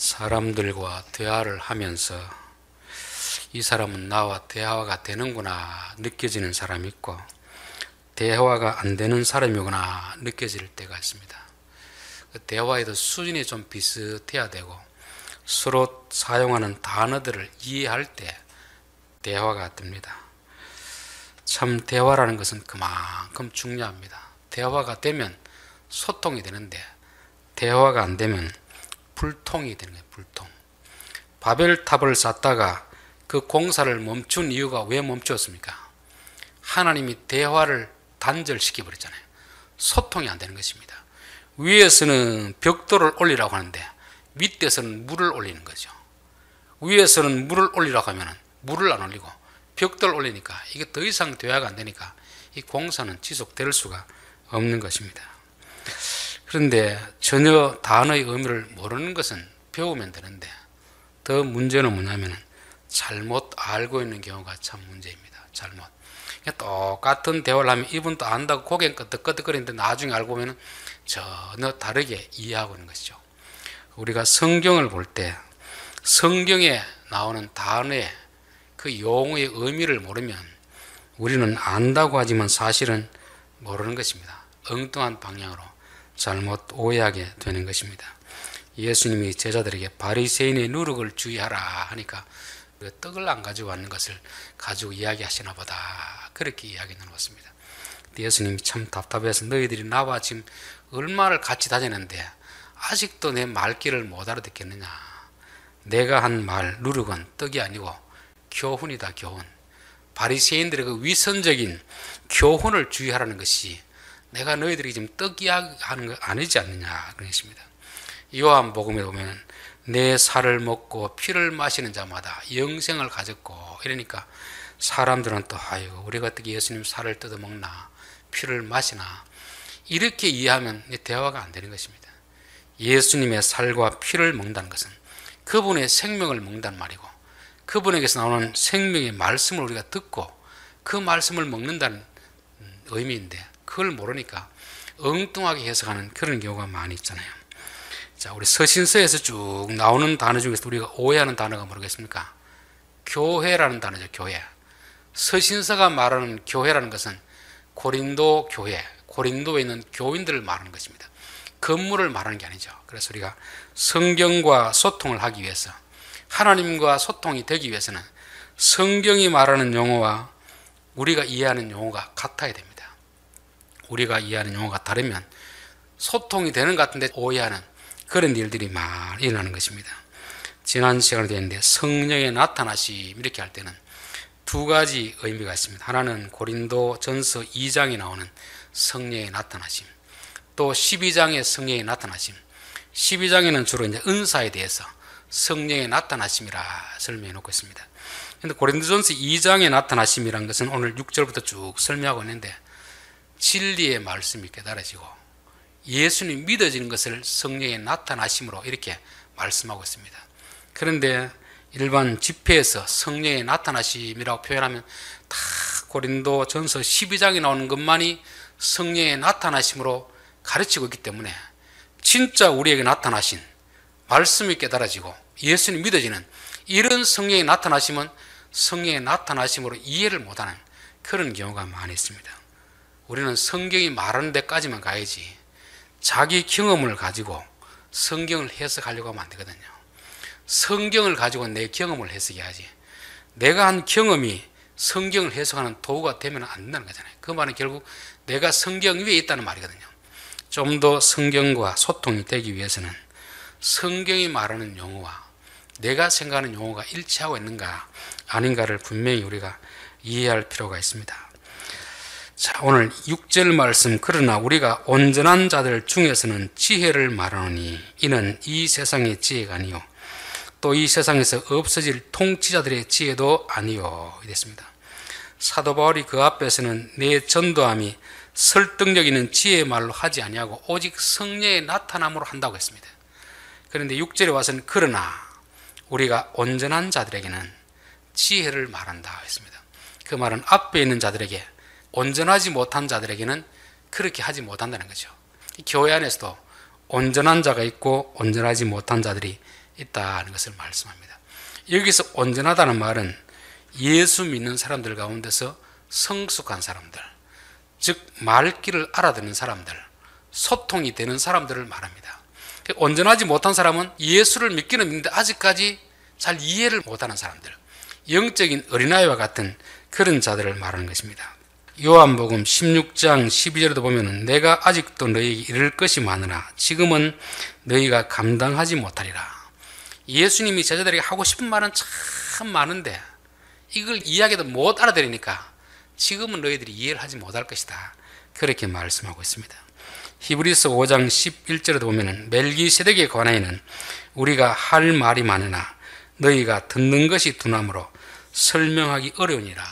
사람들과 대화를 하면서 이 사람은 나와 대화가 되는구나 느껴지는 사람이 있고, 대화가 안 되는 사람이구나 느껴질 때가 있습니다. 대화에도 수준이 좀 비슷해야 되고, 서로 사용하는 단어들을 이해할 때 대화가 됩니다. 참 대화라는 것은 그만큼 중요합니다. 대화가 되면 소통이 되는데, 대화가 안 되면 불통이 되는 거예요. 불통. 바벨탑을 쌓다가 그 공사를 멈춘 이유가 왜 멈추었습니까? 하나님이 대화를 단절시켜 버렸잖아요. 소통이 안 되는 것입니다. 위에서는 벽돌을 올리라고 하는데 밑에서는 물을 올리는 거죠. 위에서는 물을 올리라고 하면 물을 안 올리고 벽돌을 올리니까 이게 더 이상 대화가 안 되니까 이 공사는 지속될 수가 없는 것입니다. 그런데 전혀 단어의 의미를 모르는 것은 배우면 되는데, 더 문제는 뭐냐면 잘못 알고 있는 경우가 참 문제입니다. 잘못. 똑같은 대화를 하면 이분도 안다고 고개 끄덕끄덕거리는데 나중에 알고 보면 전혀 다르게 이해하고 있는 것이죠. 우리가 성경을 볼 때 성경에 나오는 단어의 그 용어의 의미를 모르면 우리는 안다고 하지만 사실은 모르는 것입니다. 엉뚱한 방향으로 잘못 오해하게 되는 것입니다. 예수님이 제자들에게 바리새인의 누룩을 주의하라 하니까 떡을 안 가지고 왔는 것을 가지고 이야기하시나 보다, 그렇게 이야기 나눴습니다. 예수님이 참 답답해서 너희들이 나와 지금 얼마를 같이 다녔는데 아직도 내 말귀를 못 알아듣겠느냐. 내가 한 말 누룩은 떡이 아니고 교훈이다. 교훈. 바리새인들의 그 위선적인 교훈을 주의하라는 것이 내가 너희들이 지금 떡 이야기하는 거 아니지 않느냐 그런 것입니다. 요한복음에 보면 내 살을 먹고 피를 마시는 자마다 영생을 가졌고 이러니까 사람들은 또 아이고 우리가 어떻게 예수님 살을 뜯어 먹나 피를 마시나 이렇게 이해하면 대화가 안 되는 것입니다. 예수님의 살과 피를 먹는다는 것은 그분의 생명을 먹는다는 말이고, 그분에게서 나오는 생명의 말씀을 우리가 듣고 그 말씀을 먹는다는 의미인데, 그걸 모르니까 엉뚱하게 해석하는 그런 경우가 많이 있잖아요. 자, 우리 서신서에서 쭉 나오는 단어 중에서 우리가 오해하는 단어가 뭐겠습니까? 교회라는 단어죠. 교회. 서신서가 말하는 교회라는 것은 고린도 교회, 고린도에 있는 교인들을 말하는 것입니다. 건물을 말하는 게 아니죠. 그래서 우리가 성경과 소통을 하기 위해서, 하나님과 소통이 되기 위해서는 성경이 말하는 용어와 우리가 이해하는 용어가 같아야 됩니다. 우리가 이해하는 용어가 다르면 소통이 되는 것 같은데 오해하는 그런 일들이 많이 일어나는 것입니다. 지난 시간에 되었는데 성령의 나타나심 이렇게 할 때는 두 가지 의미가 있습니다. 하나는 고린도 전서 2장에 나오는 성령의 나타나심, 또 12장의 성령의 나타나심. 12장에는 주로 이제 은사에 대해서 성령의 나타나심이라 설명해 놓고 있습니다. 그런데 고린도전서 2장의 나타나심이라는 것은 오늘 6절부터 쭉 설명하고 있는데, 진리의 말씀이 깨달아지고 예수님 믿어지는 것을 성령의 나타나심으로 이렇게 말씀하고 있습니다. 그런데 일반 집회에서 성령의 나타나심이라고 표현하면 다 고린도 전서 12장에 나오는 것만이 성령의 나타나심으로 가르치고 있기 때문에 진짜 우리에게 나타나신 말씀이 깨달아지고 예수님 믿어지는 이런 성령의 나타나심은 성령의 나타나심으로 이해를 못하는 그런 경우가 많이 있습니다. 우리는 성경이 말하는 데까지만 가야지 자기 경험을 가지고 성경을 해석하려고 하면 안 되거든요. 성경을 가지고 내 경험을 해석해야지, 내가 한 경험이 성경을 해석하는 도구가 되면 안 된다는 거잖아요. 그 말은 결국 내가 성경 위에 있다는 말이거든요. 좀 더 성경과 소통이 되기 위해서는 성경이 말하는 용어와 내가 생각하는 용어가 일치하고 있는가 아닌가를 분명히 우리가 이해할 필요가 있습니다. 자, 오늘 6절 말씀, 그러나 우리가 온전한 자들 중에서는 지혜를 말하노니 이는 이 세상의 지혜가 아니요 또 이 세상에서 없어질 통치자들의 지혜도 아니요 이랬습니다. 사도 바울이 그 앞에서는 내 전도함이 설득력 있는 지혜의 말로 하지 아니하고 오직 성령의 나타남으로 한다고 했습니다. 그런데 6절에 와서는 그러나 우리가 온전한 자들에게는 지혜를 말한다 했습니다. 그 말은 앞에 있는 자들에게, 온전하지 못한 자들에게는 그렇게 하지 못한다는 거죠. 교회 안에서도 온전한 자가 있고 온전하지 못한 자들이 있다는 것을 말씀합니다. 여기서 온전하다는 말은 예수 믿는 사람들 가운데서 성숙한 사람들, 즉 말귀를 알아듣는 사람들, 소통이 되는 사람들을 말합니다. 온전하지 못한 사람은 예수를 믿기는 믿는데 아직까지 잘 이해를 못하는 사람들, 영적인 어린아이와 같은 그런 자들을 말하는 것입니다. 요한복음 16장 12절에도 보면 내가 아직도 너희에게 이를 것이 많으나 지금은 너희가 감당하지 못하리라. 예수님이 제자들에게 하고 싶은 말은 참 많은데 이걸 이야기도 못 알아들으니까 지금은 너희들이 이해를 하지 못할 것이다. 그렇게 말씀하고 있습니다. 히브리서 5장 11절에도 보면 멜기세덱에 관하여는 우리가 할 말이 많으나 너희가 듣는 것이 둔함으로 설명하기 어려우니라.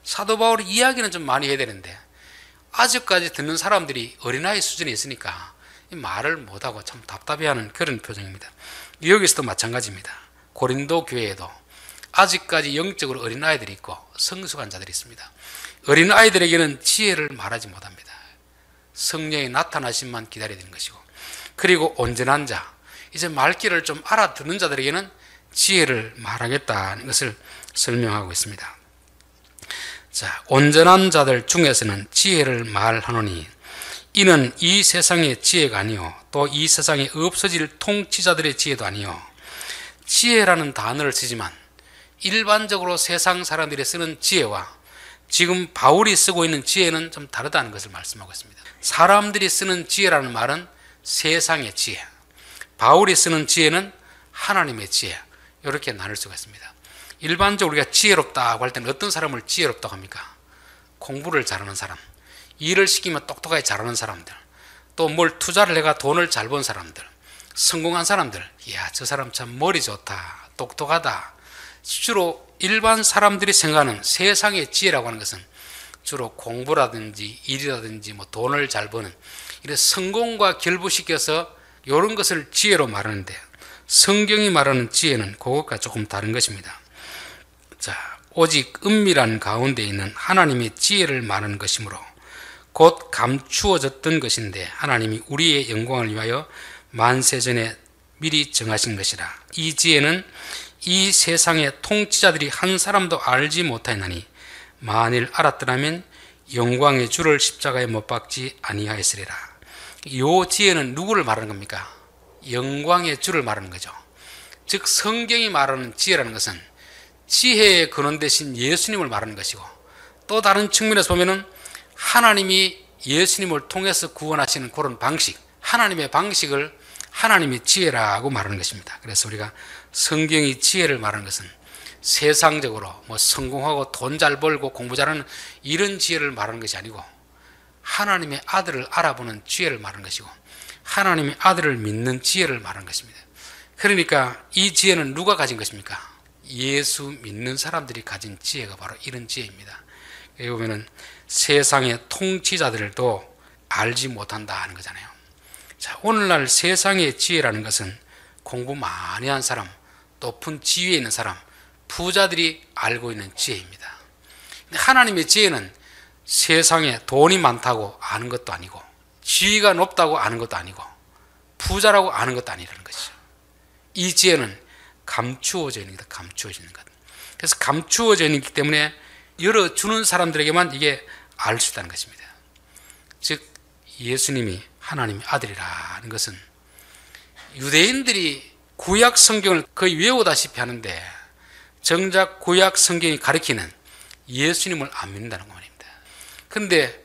사도 바울의 이야기는 좀 많이 해야 되는데 아직까지 듣는 사람들이 어린아이 수준에 있으니까 말을 못하고 참 답답해하는 그런 표정입니다. 여기서도 마찬가지입니다. 고린도 교회에도 아직까지 영적으로 어린아이들이 있고 성숙한 자들이 있습니다. 어린아이들에게는 지혜를 말하지 못합니다. 성령의 나타나심만 기다려야 되는 것이고, 그리고 온전한 자, 이제 말귀를 좀 알아듣는 자들에게는 지혜를 말하겠다는 것을 설명하고 있습니다. 자, 온전한 자들 중에서는 지혜를 말하노니 이는 이 세상의 지혜가 아니요 또 이 세상에 없어질 통치자들의 지혜도 아니요. 지혜라는 단어를 쓰지만 일반적으로 세상 사람들이 쓰는 지혜와 지금 바울이 쓰고 있는 지혜는 좀 다르다는 것을 말씀하고 있습니다. 사람들이 쓰는 지혜라는 말은 세상의 지혜, 바울이 쓰는 지혜는 하나님의 지혜, 이렇게 나눌 수가 있습니다. 일반적으로 우리가 지혜롭다고 할 때는 어떤 사람을 지혜롭다고 합니까? 공부를 잘하는 사람, 일을 시키면 똑똑하게 잘하는 사람들, 또 뭘 투자를 해가 돈을 잘 번 사람들, 성공한 사람들, 이야 저 사람 참 머리 좋다, 똑똑하다. 주로 일반 사람들이 생각하는 세상의 지혜라고 하는 것은 주로 공부라든지 일이라든지 뭐 돈을 잘 버는 이런 성공과 결부시켜서 이런 것을 지혜로 말하는데, 성경이 말하는 지혜는 그것과 조금 다른 것입니다. 자, 오직 은밀한 가운데 있는 하나님의 지혜를 말하는 것이므로 곧 감추어졌던 것인데 하나님이 우리의 영광을 위하여 만세전에 미리 정하신 것이라. 이 지혜는 이 세상의 통치자들이 한 사람도 알지 못하였나니 만일 알았더라면 영광의 주를 십자가에 못 박지 아니하였으리라. 이 지혜는 누구를 말하는 겁니까? 영광의 주를 말하는 거죠. 즉 성경이 말하는 지혜라는 것은 지혜의 근원 되신 예수님을 말하는 것이고, 또 다른 측면에서 보면은 하나님이 예수님을 통해서 구원하시는 그런 방식, 하나님의 방식을 하나님의 지혜라고 말하는 것입니다. 그래서 우리가 성경이 지혜를 말하는 것은 세상적으로 뭐 성공하고 돈 잘 벌고 공부 잘하는 이런 지혜를 말하는 것이 아니고 하나님의 아들을 알아보는 지혜를 말하는 것이고 하나님의 아들을 믿는 지혜를 말하는 것입니다. 그러니까 이 지혜는 누가 가진 것입니까? 예수 믿는 사람들이 가진 지혜가 바로 이런 지혜입니다. 여기 보면은 세상의 통치자들도 알지 못한다 하는 거잖아요. 자, 오늘날 세상의 지혜라는 것은 공부 많이 한 사람, 높은 지위에 있는 사람, 부자들이 알고 있는 지혜입니다. 근데 하나님의 지혜는 세상에 돈이 많다고 아는 것도 아니고 지위가 높다고 아는 것도 아니고 부자라고 아는 것도 아니라는 것이죠. 이 지혜는 감추어져 있는 것, 감추어져 있는 것. 그래서 감추어져 있기 때문에 열어주는 사람들에게만 이게 알 수 있다는 것입니다. 즉 예수님이 하나님의 아들이라는 것은 유대인들이 구약 성경을 거의 외우다시피 하는데 정작 구약 성경이 가리키는 예수님을 안 믿는다는 말입니다. 그런데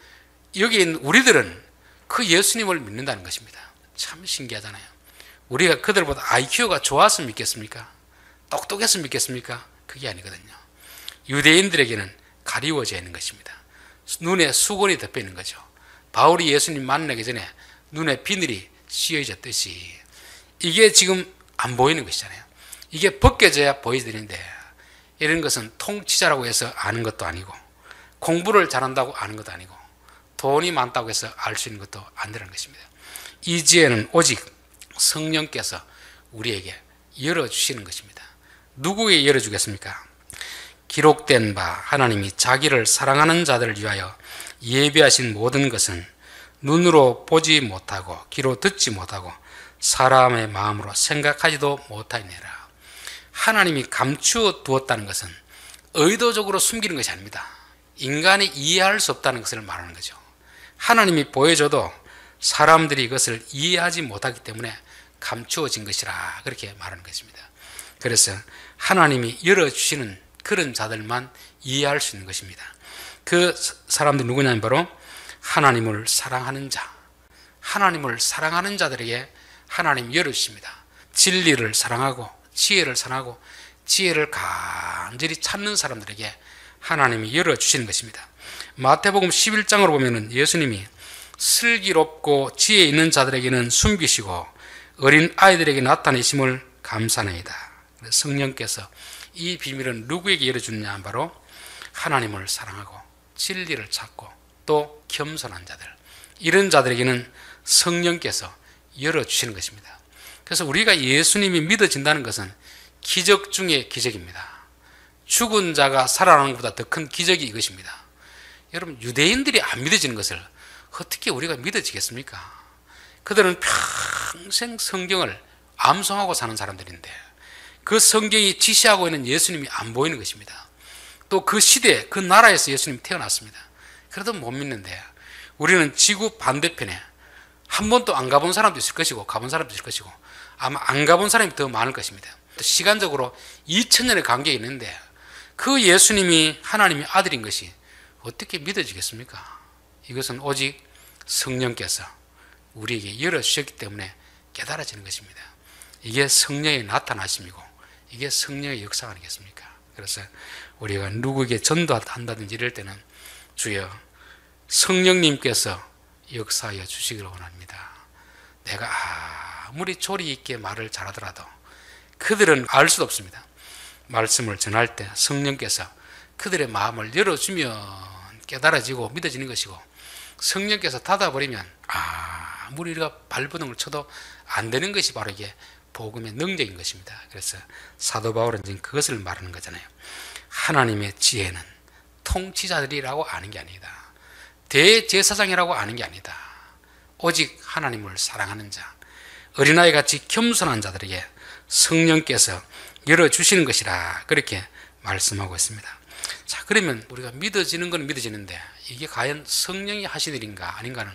여기 있는 우리들은 그 예수님을 믿는다는 것입니다. 참 신기하잖아요. 우리가 그들보다 IQ가 좋았으면 믿겠습니까? 똑똑했으면 믿겠습니까? 그게 아니거든요. 유대인들에게는 가리워져 있는 것입니다. 눈에 수건이 덮여 있는 거죠. 바울이 예수님 만나기 전에 눈에 비늘이 씌어졌듯이 이게 지금 안 보이는 것이잖아요. 이게 벗겨져야 보여지는데 이런 것은 통치자라고 해서 아는 것도 아니고 공부를 잘한다고 아는 것도 아니고 돈이 많다고 해서 알 수 있는 것도 아니라는 것입니다. 이 지혜는 오직 성령께서 우리에게 열어주시는 것입니다. 누구에게 열어주겠습니까? 기록된 바 하나님이 자기를 사랑하는 자들을 위하여 예비하신 모든 것은 눈으로 보지 못하고 귀로 듣지 못하고 사람의 마음으로 생각하지도 못하니라. 하나님이 감추어 두었다는 것은 의도적으로 숨기는 것이 아닙니다. 인간이 이해할 수 없다는 것을 말하는 거죠. 하나님이 보여줘도 사람들이 이것을 이해하지 못하기 때문에 감추어진 것이라 그렇게 말하는 것입니다. 그래서 하나님이 열어주시는 그런 자들만 이해할 수 있는 것입니다. 그 사람들이 누구냐면 바로 하나님을 사랑하는 자, 하나님을 사랑하는 자들에게 하나님이 열어주십니다. 진리를 사랑하고 지혜를 사랑하고 지혜를 간절히 찾는 사람들에게 하나님이 열어주시는 것입니다. 마태복음 11장으로 보면 예수님이 슬기롭고 지혜 있는 자들에게는 숨기시고 어린 아이들에게 나타내심을 감사합니다. 성령께서 이 비밀은 누구에게 열어주느냐? 바로 하나님을 사랑하고 진리를 찾고 또 겸손한 자들, 이런 자들에게는 성령께서 열어주시는 것입니다. 그래서 우리가 예수님이 믿어진다는 것은 기적 중의 기적입니다. 죽은 자가 살아나는 것보다 더 큰 기적이 이것입니다. 여러분, 유대인들이 안 믿어지는 것을 어떻게 우리가 믿어지겠습니까? 그들은 평생 성경을 암송하고 사는 사람들인데 그 성경이 지시하고 있는 예수님이 안 보이는 것입니다. 또 그 시대, 그 나라에서 예수님이 태어났습니다. 그래도 못 믿는데 우리는 지구 반대편에 한 번도 안 가본 사람도 있을 것이고 가본 사람도 있을 것이고 아마 안 가본 사람이 더 많을 것입니다. 시간적으로 2000년의 간격이 있는데 그 예수님이 하나님의 아들인 것이 어떻게 믿어지겠습니까? 이것은 오직 성령께서 우리에게 열어주셨기 때문에 깨달아지는 것입니다. 이게 성령의 나타나심이고 이게 성령의 역사 아니겠습니까? 그래서 우리가 누구에게 전도한다든지 이럴 때는 주여 성령님께서 역사하여 주시기를 원합니다. 내가 아무리 조리 있게 말을 잘하더라도 그들은 알 수도 없습니다. 말씀을 전할 때 성령께서 그들의 마음을 열어주면 깨달아지고 믿어지는 것이고 성령께서 닫아버리면 아무리 우리가 발버둥을 쳐도 안 되는 것이 바로 이게 복음의 능력인 것입니다. 그래서 사도 바울은 지금 그것을 말하는 거잖아요. 하나님의 지혜는 통치자들이라고 아는 게 아니다. 대제사장이라고 아는 게 아니다. 오직 하나님을 사랑하는 자, 어린아이 같이 겸손한 자들에게 성령께서 열어주시는 것이라 그렇게 말씀하고 있습니다. 자, 그러면 우리가 믿어지는 건 믿어지는데 이게 과연 성령이 하신 일인가 아닌가는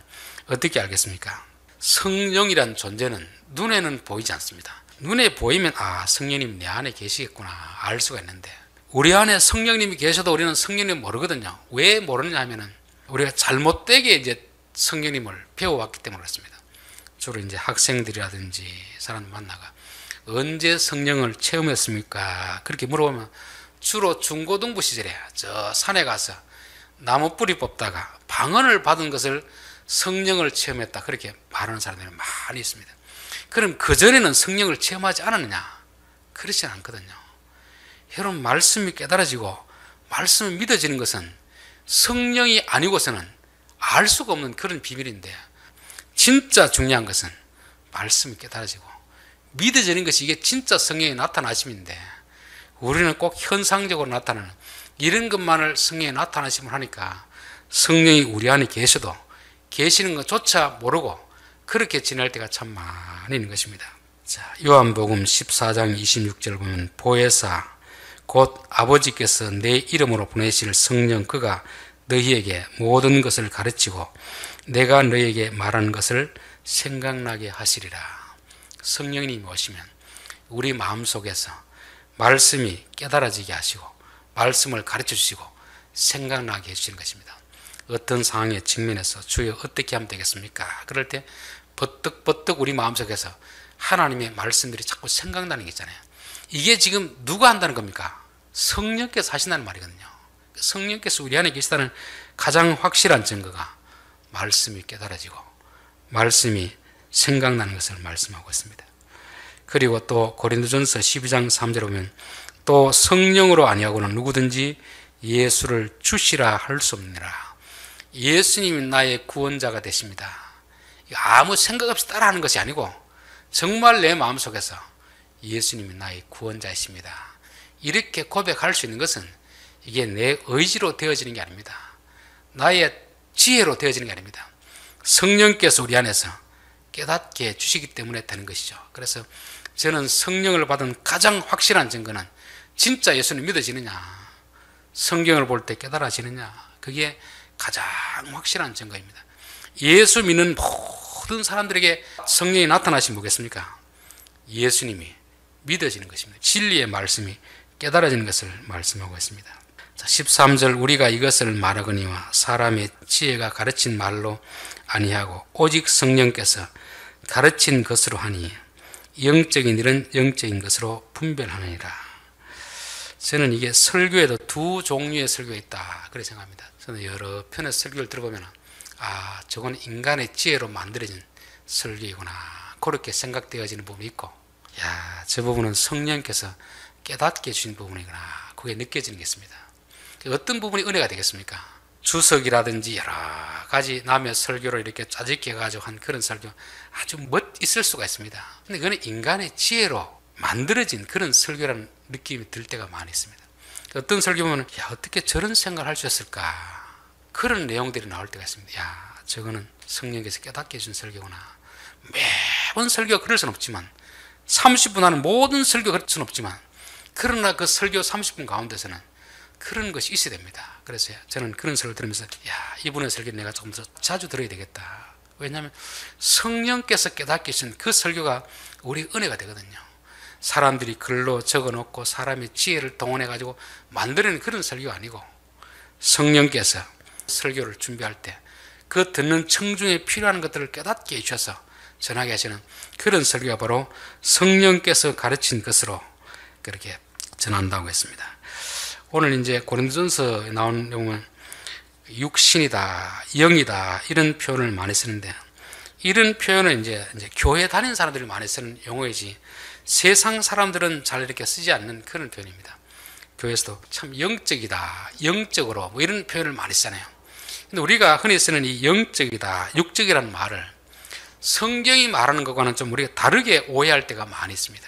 어떻게 알겠습니까? 성령이란 존재는 눈에는 보이지 않습니다. 눈에 보이면 성령님 내 안에 계시겠구나 알 수가 있는데 우리 안에 성령님이 계셔도 우리는 성령님 모르거든요. 왜 모르느냐 하면은 우리가 잘못되게 이제 성령님을 배워왔기 때문에 그렇습니다. 주로 이제 학생들이라든지 사람 만나가 언제 성령을 체험했습니까? 그렇게 물어보면 주로 중고등부 시절에 저 산에 가서 나무 뿌리 뽑다가 방언을 받은 것을 성령을 체험했다 그렇게 말하는 사람들이 많이 있습니다. 그럼 그전에는 성령을 체험하지 않았느냐? 그렇지 않거든요. 여러분, 말씀이 깨달아지고 말씀이 믿어지는 것은 성령이 아니고서는 알 수가 없는 그런 비밀인데 진짜 중요한 것은 말씀이 깨달아지고 믿어지는 것이 이게 진짜 성령의 나타나심인데 우리는 꼭 현상적으로 나타나는 이런 것만을 성령의 나타나심을 하니까 성령이 우리 안에 계셔도 계시는 것조차 모르고 그렇게 지낼 때가 참 많이 있는 것입니다. 자, 요한복음 14장 26절 보면 보혜사 곧 아버지께서 내 이름으로 보내실 성령 그가 너희에게 모든 것을 가르치고 내가 너희에게 말하는 것을 생각나게 하시리라. 성령님이 오시면 우리 마음속에서 말씀이 깨달아지게 하시고 말씀을 가르쳐 주시고 생각나게 해주시는 것입니다. 어떤 상황에 직면해서 주여 어떻게 하면 되겠습니까? 그럴 때 버뜩버뜩 우리 마음속에서 하나님의 말씀들이 자꾸 생각나는 게 있잖아요. 이게 지금 누가 한다는 겁니까? 성령께서 하신다는 말이거든요. 성령께서 우리 안에 계시다는 가장 확실한 증거가 말씀이 깨달아지고 말씀이 생각나는 것을 말씀하고 있습니다. 그리고 또 고린도전서 12장 3절에 보면 또 성령으로 아니하고는 누구든지 예수를 주시라 할 수 없느니라. 예수님이 나의 구원자가 되십니다. 아무 생각 없이 따라하는 것이 아니고 정말 내 마음속에서 예수님이 나의 구원자이십니다. 이렇게 고백할 수 있는 것은 이게 내 의지로 되어지는 게 아닙니다. 나의 지혜로 되어지는 게 아닙니다. 성령께서 우리 안에서 깨닫게 해주시기 때문에 되는 것이죠. 그래서 저는 성령을 받은 가장 확실한 증거는 진짜 예수님 믿어지느냐, 성경을 볼 때 깨달아지느냐, 그게 가장 확실한 증거입니다. 예수 믿는 모든 사람들에게 성령이 나타나시면 뭐겠습니까? 예수님이 믿어지는 것입니다. 진리의 말씀이 깨달아지는 것을 말씀하고 있습니다. 자, 13절 우리가 이것을 말하거니와 사람의 지혜가 가르친 말로 아니하고 오직 성령께서 가르친 것으로 하니 영적인 일은 영적인 것으로 분별하느니라. 저는 이게 설교에도 두 종류의 설교가 있다 그렇게 생각합니다. 저는 여러 편의 설교를 들어보면 저건 인간의 지혜로 만들어진 설교이구나 그렇게 생각되어지는 부분이 있고, 저 부분은 성령께서 깨닫게 해주신 부분이구나 그게 느껴지는 게 있습니다. 어떤 부분이 은혜가 되겠습니까? 주석이라든지 여러 가지 남의 설교를 이렇게 짜집게 해가지고 한 그런 설교 아주 멋있을 수가 있습니다. 근데 그건 인간의 지혜로 만들어진 그런 설교라는 느낌이 들 때가 많이 있습니다. 어떤 설교 보면 어떻게 저런 생각을 할 수 있을까, 그런 내용들이 나올 때가 있습니다. 저거는 성령께서 깨닫게 해준 설교구나. 매번 설교가 그럴 수는 없지만 30분 하는 모든 설교가 그럴 수는 없지만, 그러나 그 설교 30분 가운데서는 그런 것이 있어야 됩니다. 그래서 저는 그런 설교를 들으면서 이분의 설교를 내가 조금 더 자주 들어야 되겠다. 왜냐하면 성령께서 깨닫게 해준 그 설교가 우리 은혜가 되거든요. 사람들이 글로 적어놓고 사람의 지혜를 동원해가지고 만들어낸 그런 설교가 아니고, 성령께서 설교를 준비할 때 그 듣는 청중에 필요한 것들을 깨닫게 해주셔서 전하게 하시는 그런 설교가 바로 성령께서 가르친 것으로 그렇게 전한다고 했습니다. 오늘 이제 고린도전서에 나온 내용은 육신이다, 영이다 이런 표현을 많이 쓰는데, 이런 표현은 이제 교회 다니는 사람들이 많이 쓰는 용어이지 세상 사람들은 잘 이렇게 쓰지 않는 그런 표현입니다. 교회에서도 참 영적이다, 영적으로 뭐 이런 표현을 많이 쓰잖아요. 근데 우리가 흔히 쓰는 이 영적이다, 육적이라는 말을 성경이 말하는 것과는 좀 우리가 다르게 오해할 때가 많이 있습니다.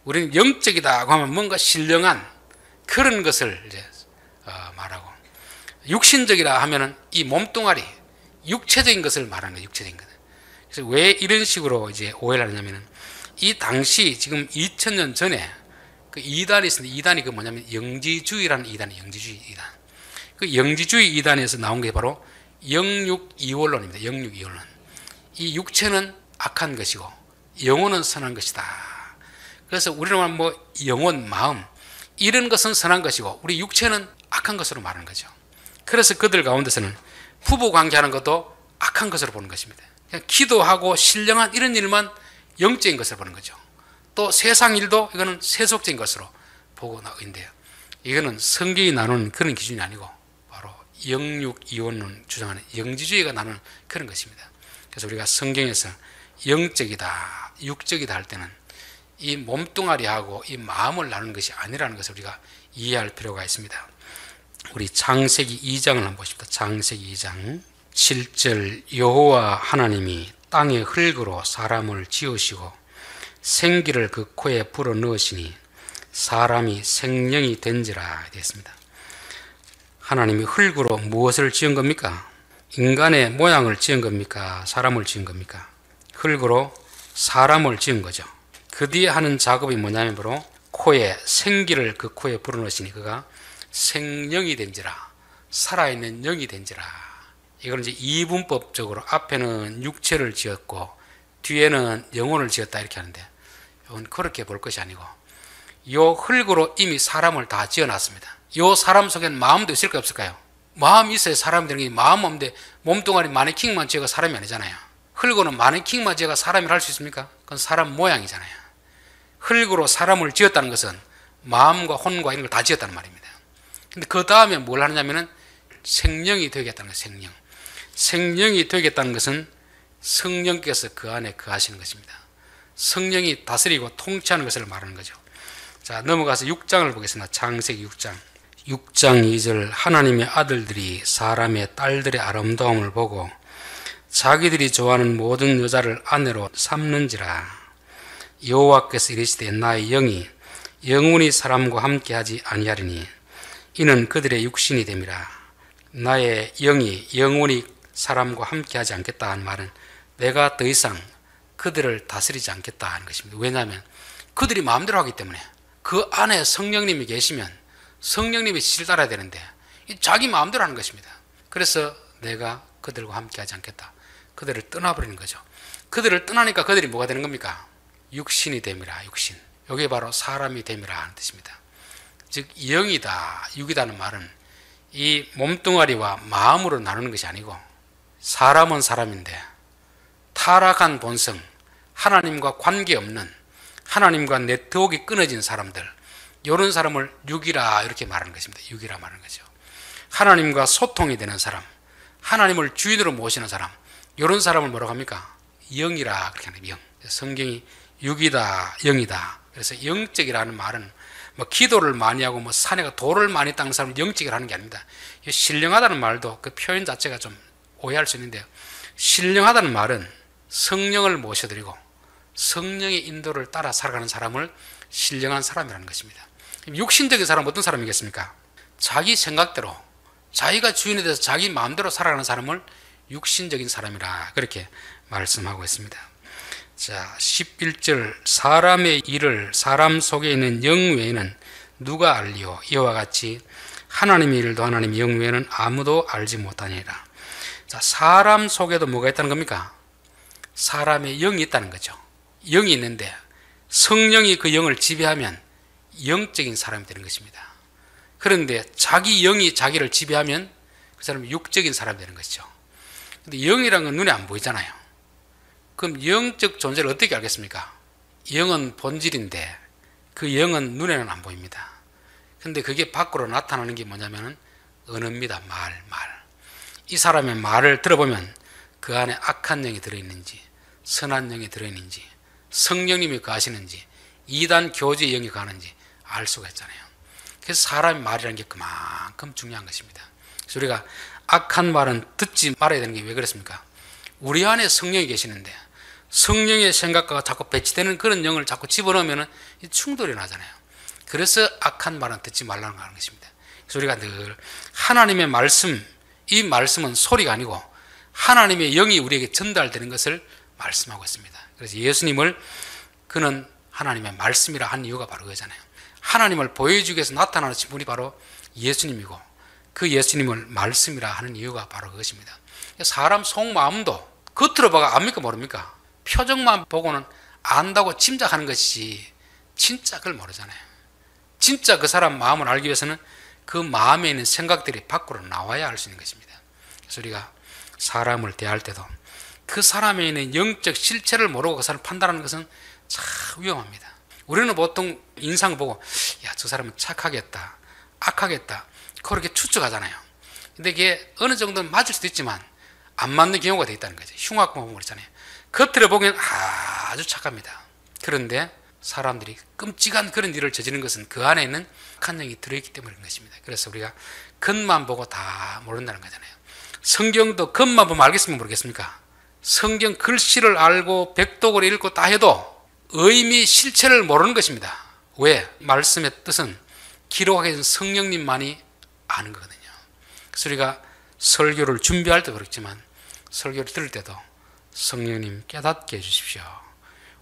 우리는 영적이다 하면 뭔가 신령한 그런 것을 이제 말하고, 육신적이라 하면은 이 몸뚱아리, 육체적인 것을 말하는 거예요. 육체적인 것. 그래서 왜 이런 식으로 이제 오해를 하냐면은, 이 당시 지금 2000년 전에 그 이단이 있었는데, 이단이 그 뭐냐면 영지주의라는 이단이, 영지주의 이단. 그 영지주의 이단에서 나온 게 바로 영육이원론입니다. 영육이원론. 이 육체는 악한 것이고 영혼은 선한 것이다. 그래서 우리는 뭐 영혼, 마음 이런 것은 선한 것이고 우리 육체는 악한 것으로 말하는 거죠. 그래서 그들 가운데서는 부부 관계하는 것도 악한 것으로 보는 것입니다. 그냥 기도하고 신령한 이런 일만 영적인 것을 보는 거죠. 또 세상 일도 이거는 세속적인 것으로 보고 있는데요. 이거는 성경이 나누는 그런 기준이 아니고 바로 영육이원론 주장하는 영지주의가 나누는 그런 것입니다. 그래서 우리가 성경에서 영적이다, 육적이다 할 때는 이 몸뚱아리하고 이 마음을 나누는 것이 아니라는 것을 우리가 이해할 필요가 있습니다. 우리 창세기 2장을 한번 보십시다. 창세기 2장 7절 여호와 하나님이 땅의 흙으로 사람을 지으시고 생기를 그 코에 불어 넣으시니 사람이 생명이 된지라 되었습니다. 하나님이 흙으로 무엇을 지은 겁니까? 인간의 모양을 지은 겁니까? 사람을 지은 겁니까? 흙으로 사람을 지은 거죠. 그 뒤에 하는 작업이 뭐냐면 바로 코에 생기를 그 코에 불어넣으시니 그가 생령이 된지라, 살아있는 영이 된지라. 이걸 이제 이분법적으로 앞에는 육체를 지었고 뒤에는 영혼을 지었다 이렇게 하는데, 이건 그렇게 볼 것이 아니고 요 흙으로 이미 사람을 다 지어놨습니다. 요 사람 속에는 마음도 있을까요, 없을까요? 마음이 있어야 사람이 되는 게, 마음 없는데 몸뚱아리 마네킹만 지어가 사람이 아니잖아요. 흙으로는 마네킹만 지어가 사람이라 할 수 있습니까? 그건 사람 모양이잖아요. 흙으로 사람을 지었다는 것은 마음과 혼과 이런 걸 다 지었다는 말입니다. 근데 그 다음에 뭘 하느냐면은 생명이 되겠다는 거예요. 생명. 생명이 되겠다는 것은 성령께서 그 안에 거하시는 것입니다. 성령이 다스리고 통치하는 것을 말하는 거죠. 자, 넘어가서 6장을 보겠습니다. 창세기 6장. 6장 2절 하나님의 아들들이 사람의 딸들의 아름다움을 보고 자기들이 좋아하는 모든 여자를 아내로 삼는지라. 여호와께서 이르시되 나의 영이 영원히 사람과 함께하지 아니하리니 이는 그들의 육신이 됨이라. 나의 영이 영원히 사람과 함께하지 않겠다 하는 말은 내가 더 이상 그들을 다스리지 않겠다 하는 것입니다. 왜냐하면 그들이 마음대로 하기 때문에 그 안에 성령님이 계시면 성령님의 지시를 따라야 되는데 자기 마음대로 하는 것입니다. 그래서 내가 그들과 함께 하지 않겠다. 그들을 떠나버리는 거죠. 그들을 떠나니까 그들이 뭐가 되는 겁니까? 육신이 됨이라. 육신. 이게 바로 사람이 됨이라 하는 뜻입니다. 즉 영이다, 육이다는 말은 이 몸뚱아리와 마음으로 나누는 것이 아니고 사람은 사람인데 타락한 본성, 하나님과 관계없는 하나님과 네트워크가 끊어진 사람들, 이런 사람을 육이라 이렇게 말하는 것입니다. 육이라 말하는 거죠. 하나님과 소통이 되는 사람, 하나님을 주인으로 모시는 사람, 이런 사람을 뭐라고 합니까? 영이라 그렇게 하는 영. 성경이 육이다, 영이다. 그래서 영적이라는 말은 뭐 기도를 많이 하고 뭐 산에 돌을 많이 닦는 사람을 영적이라 하는 게 아닙니다. 신령하다는 말도 그 표현 자체가 좀 오해할 수 있는데요. 신령하다는 말은 성령을 모셔드리고 성령의 인도를 따라 살아가는 사람을 신령한 사람이라는 것입니다. 육신적인 사람은 어떤 사람이겠습니까? 자기 생각대로 자기가 주인이 돼서 자기 마음대로 살아가는 사람을 육신적인 사람이라 그렇게 말씀하고 있습니다. 자, 11절 사람의 일을 사람 속에 있는 영 외에는 누가 알리오? 이와 같이 하나님의 일도 하나님의 영 외에는 아무도 알지 못하니라. 자, 사람 속에도 뭐가 있다는 겁니까? 사람의 영이 있다는 거죠. 영이 있는데 성령이 그 영을 지배하면 영적인 사람이 되는 것입니다. 그런데 자기 영이 자기를 지배하면 그 사람은 육적인 사람이 되는 것이죠. 근데 영이라는 건 눈에 안 보이잖아요. 그럼 영적 존재를 어떻게 알겠습니까? 영은 본질인데 그 영은 눈에는 안 보입니다. 근데 그게 밖으로 나타나는 게 뭐냐면 언어입니다. 말. 이 사람의 말을 들어보면 그 안에 악한 영이 들어있는지 선한 영이 들어있는지 성령님이 거하시는지 이단 교주의 영이 가는지 알 수가 있잖아요. 그래서 사람의 말이라는 게 그만큼 중요한 것입니다. 그래서 우리가 악한 말은 듣지 말아야 되는 게 왜 그렇습니까? 우리 안에 성령이 계시는데 성령의 생각과 자꾸 배치되는 그런 영을 자꾸 집어넣으면 충돌이 나잖아요. 그래서 악한 말은 듣지 말라는 것입니다. 그래서 우리가 늘 하나님의 말씀, 이 말씀은 소리가 아니고 하나님의 영이 우리에게 전달되는 것을 말씀하고 있습니다. 그래서 예수님을 그는 하나님의 말씀이라 한 이유가 바로 그거잖아요. 하나님을 보여주기 위해서 나타나는 분이 바로 예수님이고 그 예수님을 말씀이라 하는 이유가 바로 그것입니다. 사람 속마음도 겉으로 봐가 압니까 모릅니까? 표정만 보고는 안다고 짐작하는 것이 진짜 그걸 모르잖아요. 진짜 그 사람 마음을 알기 위해서는 그 마음에 있는 생각들이 밖으로 나와야 알 수 있는 것입니다. 그래서 우리가 사람을 대할 때도 그 사람에 있는 영적 실체를 모르고 그 사람을 판단하는 것은 참 위험합니다. 우리는 보통 인상을 보고 야, 저 사람은 착하겠다, 악하겠다 그렇게 추측하잖아요. 근데 이게 어느 정도는 맞을 수도 있지만 안 맞는 경우가 돼 있다는 거죠. 흉악만 보면 그렇잖아요. 겉으로 보기엔 아주 착합니다. 그런데 사람들이 끔찍한 그런 일을 저지르는 것은 그 안에 있는 악한 영이 들어있기 때문인 것입니다. 그래서 우리가 겉만 보고 다 모른다는 거잖아요. 성경도 겉만 보면 알겠으면 모르겠습니까? 성경 글씨를 알고 백독을 읽고 다 해도 의미 실체를 모르는 것입니다. 왜? 말씀의 뜻은 기록하게 된 성령님만이 아는 거거든요. 그래서 우리가 설교를 준비할 때도 그렇지만 설교를 들을 때도 성령님 깨닫게 해주십시오.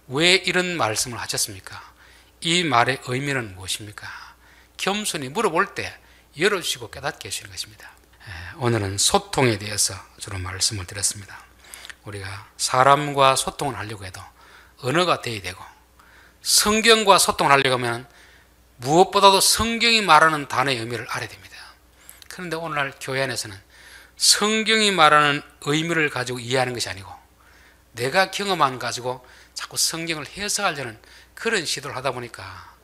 왜 이런 말씀을 하셨습니까? 이 말의 의미는 무엇입니까? 겸손히 물어볼 때 열어주시고 깨닫게 해주시는 것입니다. 오늘은 소통에 대해서 주로 말씀을 드렸습니다. 우리가 사람과 소통을 하려고 해도 언어가 돼야 되고 성경과 소통을 하려고 하면 무엇보다도 성경이 말하는 단어의 의미를 알아야 됩니다. 그런데 오늘날 교회 안에서는 성경이 말하는 의미를 가지고 이해하는 것이 아니고 내가 경험한 가지고 자꾸 성경을 해석하려는 그런 시도를 하다 보니까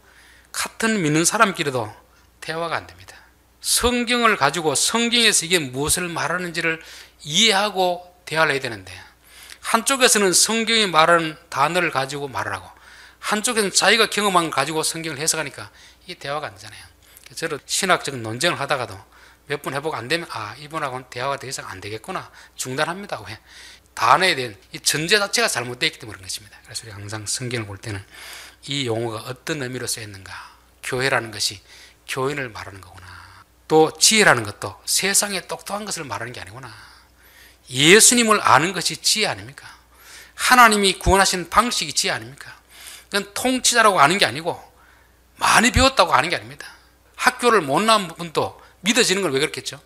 같은 믿는 사람끼리도 대화가 안 됩니다. 성경을 가지고 성경에서 이게 무엇을 말하는지를 이해하고 대화를 해야 되는데 한쪽에서는 성경이 말하는 단어를 가지고 말을 하고 한쪽에서는 자기가 경험한 걸 가지고 성경을 해석하니까 이게 대화가 안 되잖아요. 저는 신학적 논쟁을 하다가도 몇 번 해보고 안 되면 이분하고는 대화가 더 이상 안 되겠구나 중단합니다. 왜? 단어에 대한 이 전제 자체가 잘못되어 있기 때문에 그런 것입니다. 그래서 우리가 항상 성경을 볼 때는 이 용어가 어떤 의미로 쓰였는가, 교회라는 것이 교인을 말하는 거구나, 또 지혜라는 것도 세상에 똑똑한 것을 말하는 게 아니구나, 예수님을 아는 것이 지혜 아닙니까? 하나님이 구원하신 방식이 지혜 아닙니까? 그건 통치자라고 아는 게 아니고 많이 배웠다고 아는 게 아닙니다. 학교를 못 나온 분도 믿어지는 걸 왜 그렇겠죠?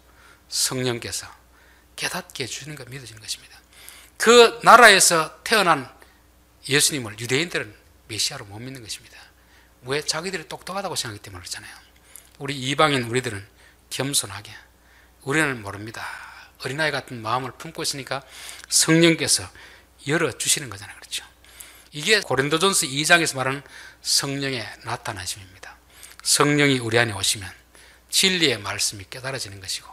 성령께서 깨닫게 해주시는 걸 믿어지는 것입니다. 그 나라에서 태어난 예수님을 유대인들은 메시아로 못 믿는 것입니다. 왜? 자기들이 똑똑하다고 생각하기 때문에 그렇잖아요. 우리 이방인 우리들은 겸손하게, 우리는 모릅니다. 어린아이 같은 마음을 품고 있으니까 성령께서 열어주시는 거잖아요. 그렇죠? 이게 고린도전서 2장에서 말하는 성령의 나타나심입니다. 성령이 우리 안에 오시면 진리의 말씀이 깨달아지는 것이고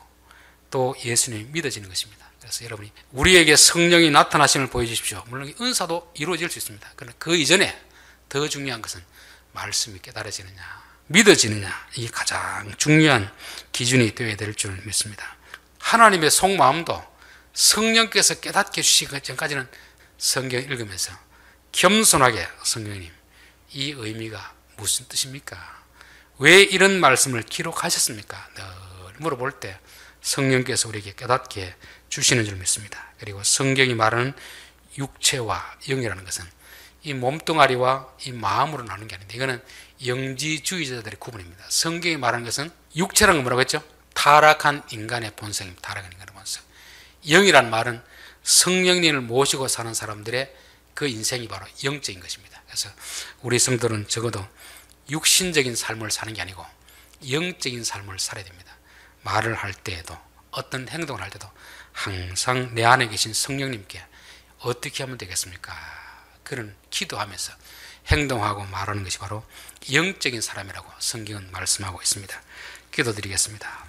또 예수님이 믿어지는 것입니다. 그래서 여러분이 우리에게 성령이 나타나심을 보여주십시오. 물론 은사도 이루어질 수 있습니다. 그러나 그 이전에 더 중요한 것은 말씀이 깨달아지느냐, 믿어지느냐, 이게 가장 중요한 기준이 되어야 될 줄 믿습니다. 하나님의 속마음도 성령께서 깨닫게 해주시기 전까지는 성경 읽으면서 겸손하게 성령님, 이 의미가 무슨 뜻입니까? 왜 이런 말씀을 기록하셨습니까? 늘 물어볼 때 성령께서 우리에게 깨닫게 주시는 줄 믿습니다. 그리고 성경이 말하는 육체와 영이라는 것은 이 몸뚱아리와 이 마음으로 나누는 게 아닌데 이거는 영지주의자들의 구분입니다. 성경이 말하는 것은 육체라는 건 뭐라고 했죠? 타락한 인간의 본성입니다. 타락한 인간의 본성. 영이란 말은 성령님을 모시고 사는 사람들의 그 인생이 바로 영적인 것입니다. 그래서 우리 성도는 적어도 육신적인 삶을 사는 게 아니고 영적인 삶을 살아야 됩니다. 말을 할 때에도 어떤 행동을 할 때도 항상 내 안에 계신 성령님께 어떻게 하면 되겠습니까? 그런 기도하면서 행동하고 말하는 것이 바로 영적인 사람이라고 성경은 말씀하고 있습니다. 기도드리겠습니다.